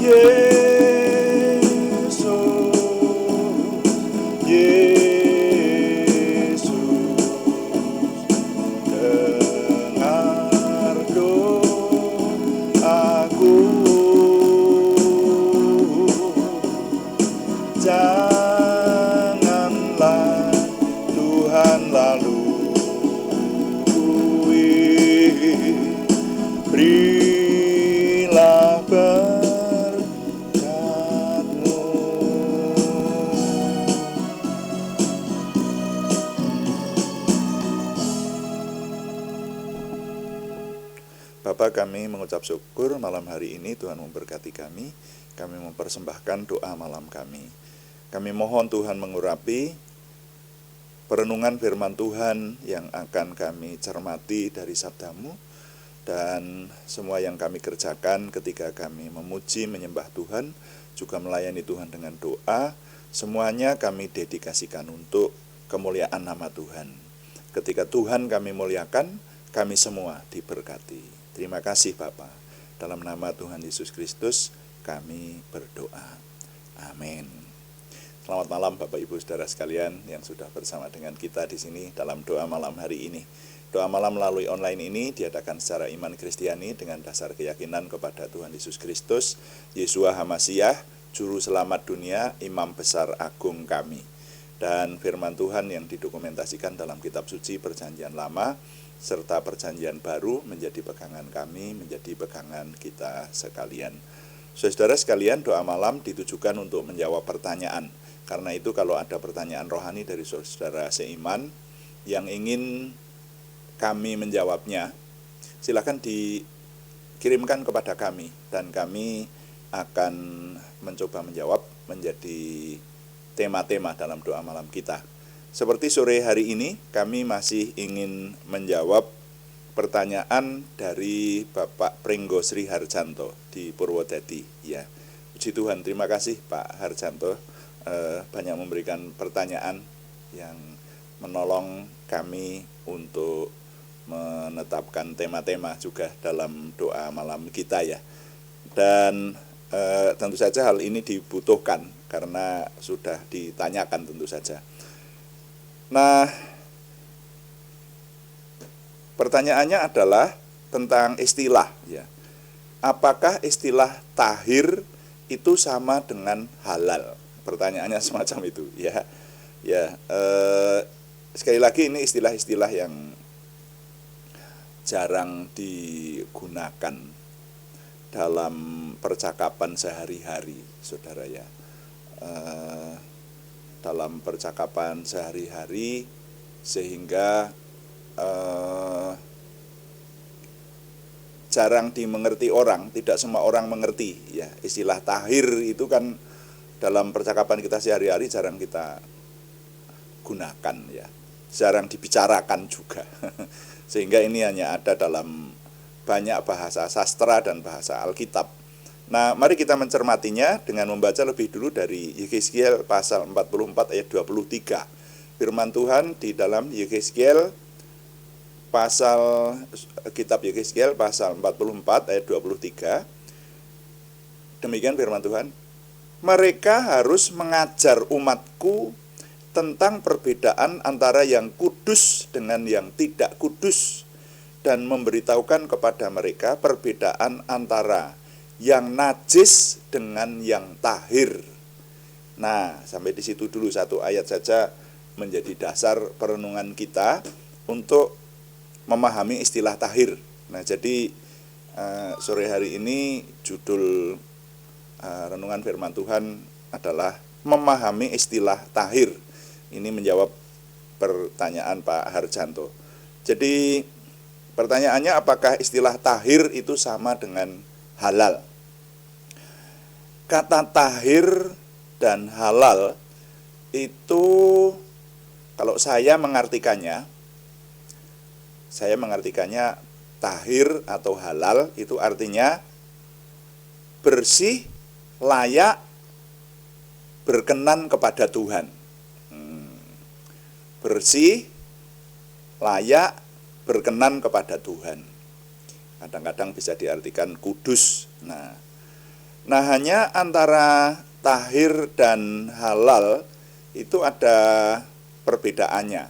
Yesus, Yesus, dengar doaku, janganlah Tuhan lalui, berilah berkat-Mu. Bapa, kami mengucap syukur malam hari ini Tuhan memberkati kami. Kami mempersembahkan doa malam kami. Kami mohon Tuhan mengurapi perenungan firman Tuhan yang akan kami cermati dari sabda-Mu, dan semua yang kami kerjakan ketika kami memuji menyembah Tuhan, juga melayani Tuhan dengan doa, semuanya kami dedikasikan untuk kemuliaan nama Tuhan. Ketika Tuhan kami muliakan, kami semua diberkati. Terima kasih Bapa. Dalam nama Tuhan Yesus Kristus kami berdoa. Amin. Selamat malam Bapak Ibu Saudara sekalian yang sudah bersama dengan kita di sini dalam doa malam hari ini. Doa malam melalui online ini diadakan secara iman Kristiani dengan dasar keyakinan kepada Tuhan Yesus Kristus, Yeshua HaMasyiah, Juru Selamat dunia, Imam Besar Agung kami. Dan firman Tuhan yang didokumentasikan dalam kitab suci Perjanjian Lama serta Perjanjian Baru menjadi pegangan kami, menjadi pegangan kita sekalian. Saudara sekalian, doa malam ditujukan untuk menjawab pertanyaan. Karena itu kalau ada pertanyaan rohani dari saudara seiman yang ingin kami menjawabnya, silakan dikirimkan kepada kami dan kami akan mencoba menjawab menjadi tema-tema dalam doa malam kita. Seperti sore hari ini kami masih ingin menjawab pertanyaan dari Bapak Pringgo Sri Harjanto di Purwodadi. Ya, puji Tuhan, terima kasih Pak Harjanto banyak memberikan pertanyaan yang menolong kami untuk menetapkan tema-tema juga dalam doa malam kita ya. Dan tentu saja hal ini dibutuhkan karena sudah ditanyakan tentu saja. Nah, pertanyaannya adalah tentang istilah ya. Apakah istilah tahir itu sama dengan halal? Pertanyaannya semacam itu ya. Ya, sekali lagi ini istilah-istilah yang jarang digunakan dalam percakapan sehari-hari, saudara ya. Dalam percakapan sehari-hari sehingga jarang dimengerti orang, tidak semua orang mengerti ya. Istilah tahir itu kan dalam percakapan kita sehari-hari jarang kita gunakan ya, jarang dibicarakan juga. Sehingga ini hanya ada dalam banyak bahasa sastra dan bahasa Alkitab. Nah, mari kita mencermatinya dengan membaca lebih dulu dari Yehezkiel pasal 44 ayat 23. Firman Tuhan di dalam Yehezkiel kitab Yehezkiel pasal 44 ayat 23. Demikian firman Tuhan. Mereka harus mengajar umatku tentang perbedaan antara yang kudus dengan yang tidak kudus, dan memberitahukan kepada mereka perbedaan antara yang najis dengan yang tahir. Nah, sampai di situ dulu satu ayat saja menjadi dasar perenungan kita untuk memahami istilah tahir. Nah, jadi sore hari ini judul renungan firman Tuhan adalah memahami istilah tahir. Ini menjawab pertanyaan Pak Harjanto. Jadi pertanyaannya, apakah istilah tahir itu sama dengan halal? Kata tahir dan halal itu kalau saya mengartikannya tahir atau halal itu artinya bersih, layak, berkenan kepada Tuhan. Bersih, layak, berkenan kepada Tuhan. Kadang-kadang bisa diartikan kudus. Nah, Nah, hanya antara tahir dan halal itu ada perbedaannya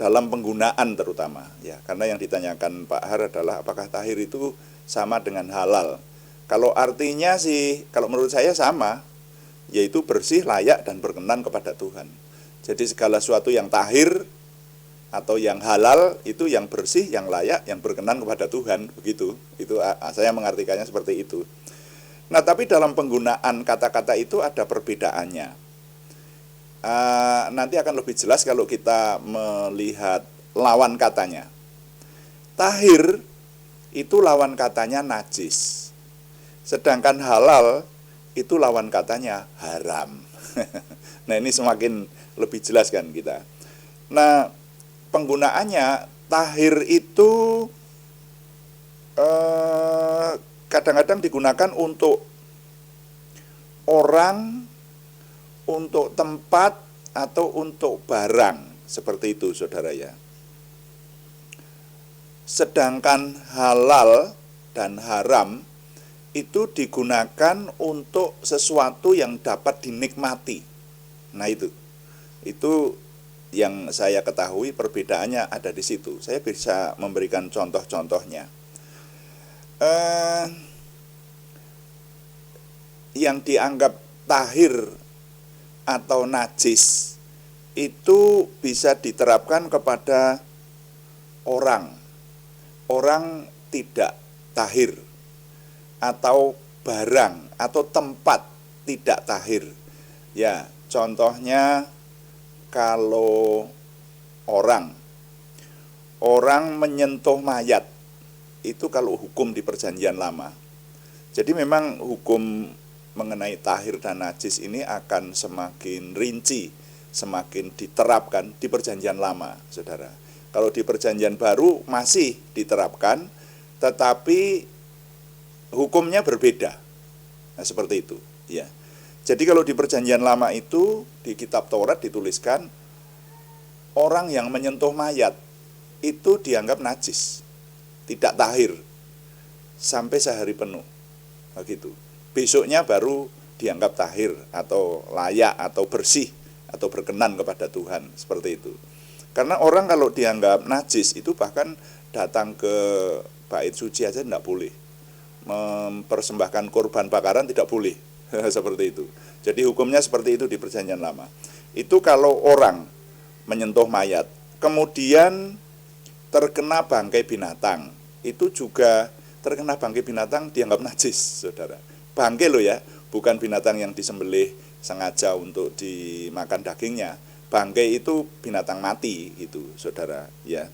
dalam penggunaan terutama ya, karena yang ditanyakan Pak Har adalah apakah tahir itu sama dengan halal. Kalau artinya sih, kalau menurut saya sama, yaitu bersih, layak, dan berkenan kepada Tuhan. Jadi segala sesuatu yang tahir atau yang halal itu yang bersih, yang layak, yang berkenan kepada Tuhan, begitu. Itu saya mengartikannya seperti itu. Nah, tapi dalam penggunaan kata-kata itu ada perbedaannya. Nanti akan lebih jelas kalau kita melihat lawan katanya. Tahir itu lawan katanya najis. Sedangkan halal itu lawan katanya haram. Nah, ini semakin lebih jelas kan kita. Nah, penggunaannya tahir itu kadang-kadang digunakan untuk orang, untuk tempat, atau untuk barang, seperti itu saudara ya. Sedangkan halal dan haram itu digunakan untuk sesuatu yang dapat dinikmati. Nah, itu yang saya ketahui perbedaannya ada di situ. Saya bisa memberikan contoh-contohnya. Yang dianggap tahir atau najis itu bisa diterapkan kepada orang tidak tahir, atau barang atau tempat tidak tahir. Ya, contohnya kalau orang menyentuh mayat, itu kalau hukum di Perjanjian Lama. Jadi memang hukum mengenai tahir dan najis ini akan semakin rinci, semakin diterapkan di Perjanjian Lama, saudara. Kalau di Perjanjian Baru masih diterapkan, tetapi hukumnya berbeda. Nah, seperti itu, ya. Jadi kalau di Perjanjian Lama itu di kitab Taurat dituliskan orang yang menyentuh mayat itu dianggap najis, tidak tahir sampai sehari penuh. Begitu. Besoknya baru dianggap tahir atau layak atau bersih atau berkenan kepada Tuhan, seperti itu. Karena orang kalau dianggap najis itu bahkan datang ke bait suci aja tidak boleh, mempersembahkan korban bakaran tidak boleh. Seperti itu. Jadi hukumnya seperti itu di Perjanjian Lama. Itu kalau orang menyentuh mayat kemudian terkena bangkai binatang, itu juga terkena bangkai binatang dianggap najis, saudara. Bangkai loh ya, bukan binatang yang disembelih sengaja untuk dimakan dagingnya. Bangkai itu binatang mati itu, saudara, ya.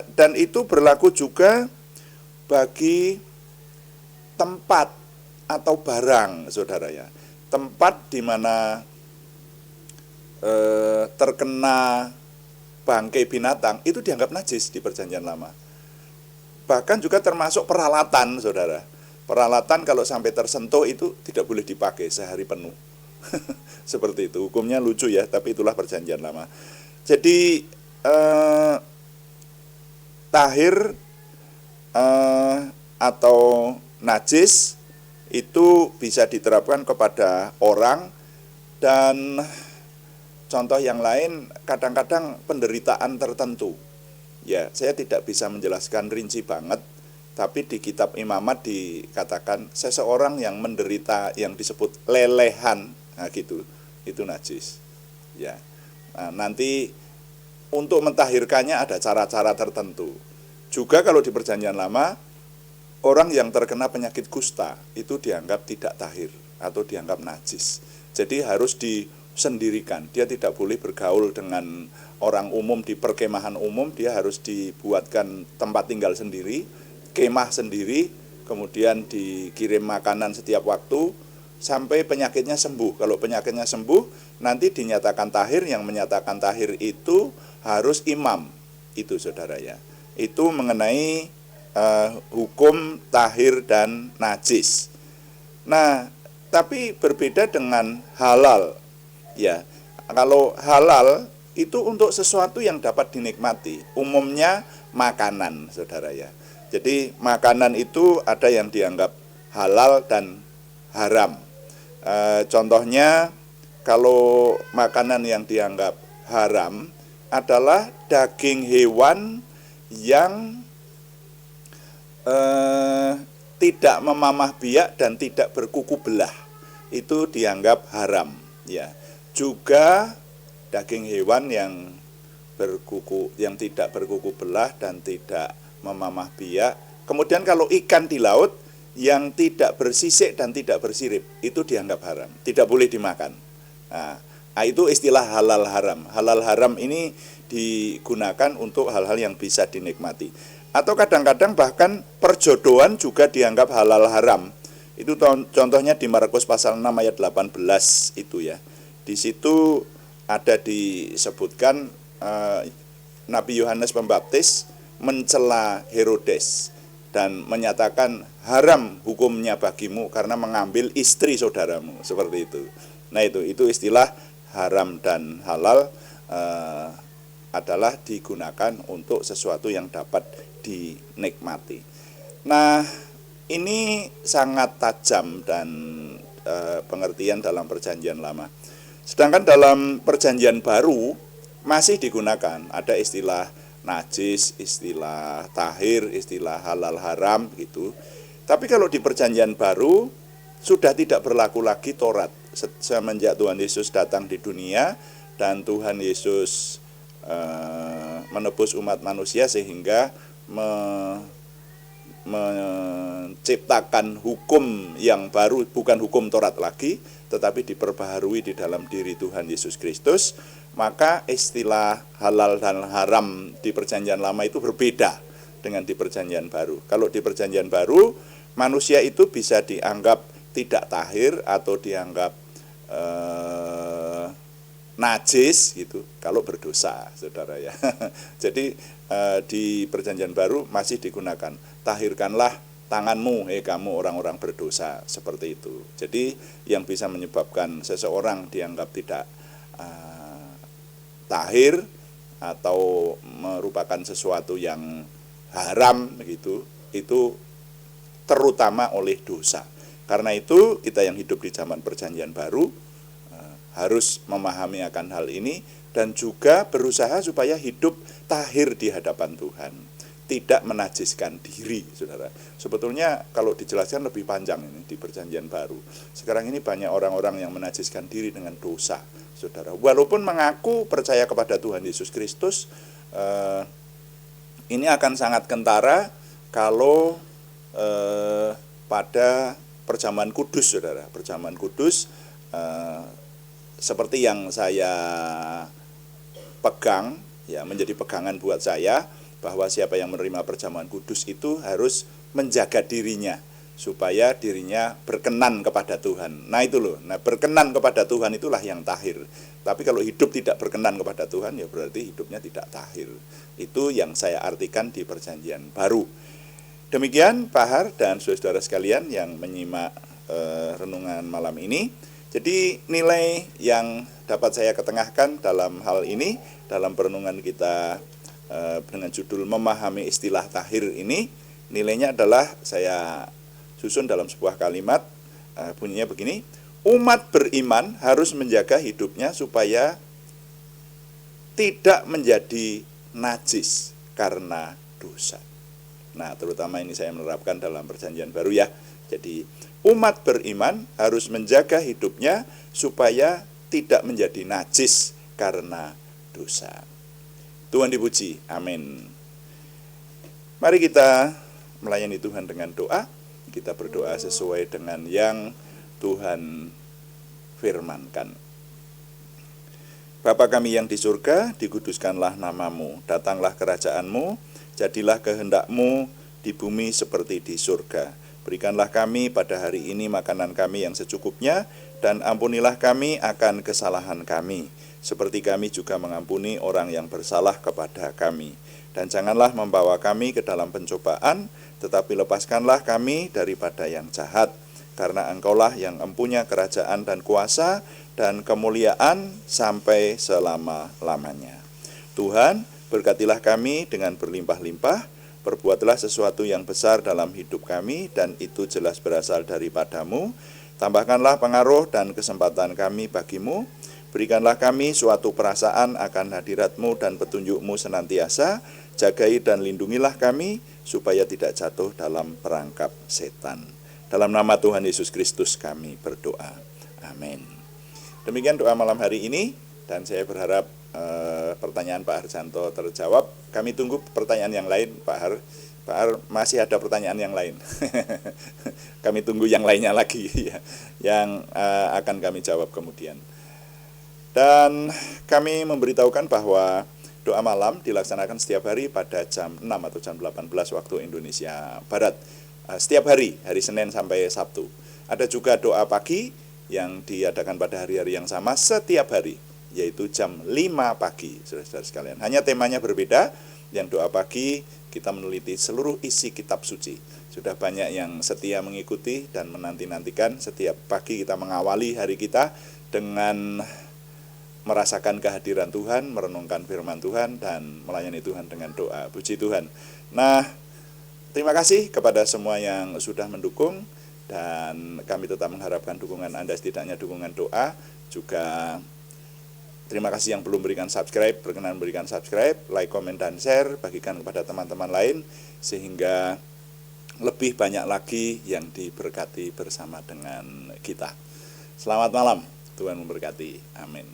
Dan itu berlaku juga bagi tempat atau barang, saudara ya. Tempat di mana terkena bangkai binatang itu dianggap najis di Perjanjian Lama. Bahkan juga termasuk peralatan, saudara. Peralatan kalau sampai tersentuh itu tidak boleh dipakai sehari penuh. Seperti itu. Hukumnya lucu ya, tapi itulah Perjanjian Lama. Jadi tahir atau najis itu bisa diterapkan kepada orang, dan contoh yang lain kadang-kadang penderitaan tertentu. Ya, saya tidak bisa menjelaskan rinci banget, tapi di kitab Imamat dikatakan seseorang yang menderita yang disebut lelehan, nah gitu, itu najis. Ya, nah, nanti untuk mentahirkannya ada cara-cara tertentu. Juga kalau di Perjanjian Lama, orang yang terkena penyakit kusta itu dianggap tidak tahir atau dianggap najis. Jadi harus disendirikan. Dia tidak boleh bergaul dengan orang umum di perkemahan umum, dia harus dibuatkan tempat tinggal sendiri, kemah sendiri, kemudian dikirim makanan setiap waktu sampai penyakitnya sembuh. Kalau penyakitnya sembuh, nanti dinyatakan tahir. Yang menyatakan tahir itu harus imam. Itu saudara ya. Itu mengenai hukum tahir dan najis. Nah, tapi berbeda dengan halal. Ya, kalau halal itu untuk sesuatu yang dapat dinikmati, umumnya makanan, saudara ya. Jadi makanan itu ada yang dianggap halal dan haram. Contohnya kalau makanan yang dianggap haram adalah daging hewan yang tidak memamah biak dan tidak berkuku belah, itu dianggap haram ya. Juga daging hewan yang tidak berkuku belah dan tidak memamah biak. Kemudian kalau ikan di laut yang tidak bersisik dan tidak bersirip, itu dianggap haram, tidak boleh dimakan. Nah, itu istilah halal haram. Halal haram ini digunakan untuk hal-hal yang bisa dinikmati. Atau kadang-kadang bahkan perjodohan juga dianggap halal haram. Itu contohnya di Markus pasal 6 ayat 18 itu ya. Di situ ada disebutkan Nabi Yohanes Pembaptis mencela Herodes dan menyatakan haram hukumnya bagimu karena mengambil istri saudaramu, seperti itu. Nah itu istilah haram dan halal adalah digunakan untuk sesuatu yang dapat dinikmati. Nah ini sangat tajam dan pengertian dalam perjanjian lama. Sedangkan dalam perjanjian baru masih digunakan, ada istilah najis, istilah tahir, istilah halal haram gitu. Tapi kalau di perjanjian baru sudah tidak berlaku lagi Taurat semenjak Tuhan Yesus datang di dunia dan Tuhan Yesus menebus umat manusia sehingga menciptakan hukum yang baru, bukan hukum Taurat lagi, tetapi diperbaharui di dalam diri Tuhan Yesus Kristus. Maka istilah halal dan haram di perjanjian lama itu berbeda dengan di perjanjian baru. Kalau di perjanjian baru, manusia itu bisa dianggap tidak tahir atau dianggap najis gitu kalau berdosa, saudara ya. Jadi di perjanjian baru masih digunakan, tahirkanlah tanganmu, kamu orang-orang berdosa, seperti itu. Jadi yang bisa menyebabkan seseorang dianggap tidak tahir atau merupakan sesuatu yang haram begitu, itu terutama oleh dosa. Karena itu kita yang hidup di zaman perjanjian baru harus memahami akan hal ini dan juga berusaha supaya hidup tahir di hadapan Tuhan, tidak menajiskan diri, saudara. Sebetulnya kalau dijelaskan lebih panjang ini di perjanjian baru. Sekarang ini banyak orang-orang yang menajiskan diri dengan dosa, saudara. Walaupun mengaku percaya kepada Tuhan Yesus Kristus, ini akan sangat kentara kalau pada perjamuan kudus, saudara. Perjamuan kudus seperti yang saya pegang, ya menjadi pegangan buat saya, bahwa siapa yang menerima perjamuan kudus itu harus menjaga dirinya supaya dirinya berkenan kepada Tuhan. Nah itu loh, berkenan kepada Tuhan itulah yang tahir. Tapi kalau hidup tidak berkenan kepada Tuhan, ya berarti hidupnya tidak tahir. Itu yang saya artikan di perjanjian baru. Demikian Pak Har dan saudara sekalian yang menyimak renungan malam ini. Jadi nilai yang dapat saya ketengahkan dalam hal ini, dalam perenungan kita dengan judul memahami istilah tahir ini, nilainya adalah saya susun dalam sebuah kalimat, bunyinya begini: umat beriman harus menjaga hidupnya supaya tidak menjadi najis karena dosa. Nah, terutama ini saya menerapkan dalam perjanjian baru ya. Jadi umat beriman harus menjaga hidupnya supaya tidak menjadi najis karena dosa. Tuhan dipuji, amin. Mari kita melayani Tuhan dengan doa. Kita berdoa sesuai dengan yang Tuhan firmankan. Bapa kami yang di surga, dikuduskanlah namamu, datanglah kerajaanmu, jadilah kehendakmu di bumi seperti di surga. Berikanlah kami pada hari ini makanan kami yang secukupnya, dan ampunilah kami akan kesalahan kami, seperti kami juga mengampuni orang yang bersalah kepada kami. Dan janganlah membawa kami ke dalam pencobaan, tetapi lepaskanlah kami daripada yang jahat. Karena Engkaulah yang empunya kerajaan dan kuasa dan kemuliaan sampai selama-lamanya. Tuhan, berkatilah kami dengan berlimpah-limpah, perbuatlah sesuatu yang besar dalam hidup kami, dan itu jelas berasal daripadamu. Tambahkanlah pengaruh dan kesempatan kami bagimu. Berikanlah kami suatu perasaan akan hadirat-Mu dan petunjuk-Mu senantiasa. Jagai dan lindungilah kami, supaya tidak jatuh dalam perangkap setan. Dalam nama Tuhan Yesus Kristus kami berdoa. Amin. Demikian doa malam hari ini, dan saya berharap pertanyaan Pak Harjanto terjawab. Kami tunggu pertanyaan yang lain, Pak Har. Pak Har, masih ada pertanyaan yang lain. Kami tunggu yang lainnya lagi ya, yang akan kami jawab kemudian. Dan kami memberitahukan bahwa doa malam dilaksanakan setiap hari pada jam 6 atau jam 18 waktu Indonesia Barat. Setiap hari, hari Senin sampai Sabtu. Ada juga doa pagi yang diadakan pada hari-hari yang sama setiap hari, yaitu jam 5 pagi, saudara-saudara sekalian. Hanya temanya berbeda. Yang doa pagi kita meneliti seluruh isi kitab suci. Sudah banyak yang setia mengikuti dan menanti-nantikan. Setiap pagi kita mengawali hari kita dengan merasakan kehadiran Tuhan, merenungkan firman Tuhan, dan melayani Tuhan dengan doa. Puji Tuhan. Nah, terima kasih kepada semua yang sudah mendukung, dan kami tetap mengharapkan dukungan Anda, setidaknya dukungan doa. Juga terima kasih yang belum berikan subscribe, berkenan berikan subscribe, like, komen, dan share, bagikan kepada teman-teman lain, sehingga lebih banyak lagi yang diberkati bersama dengan kita. Selamat malam, Tuhan memberkati. Amin.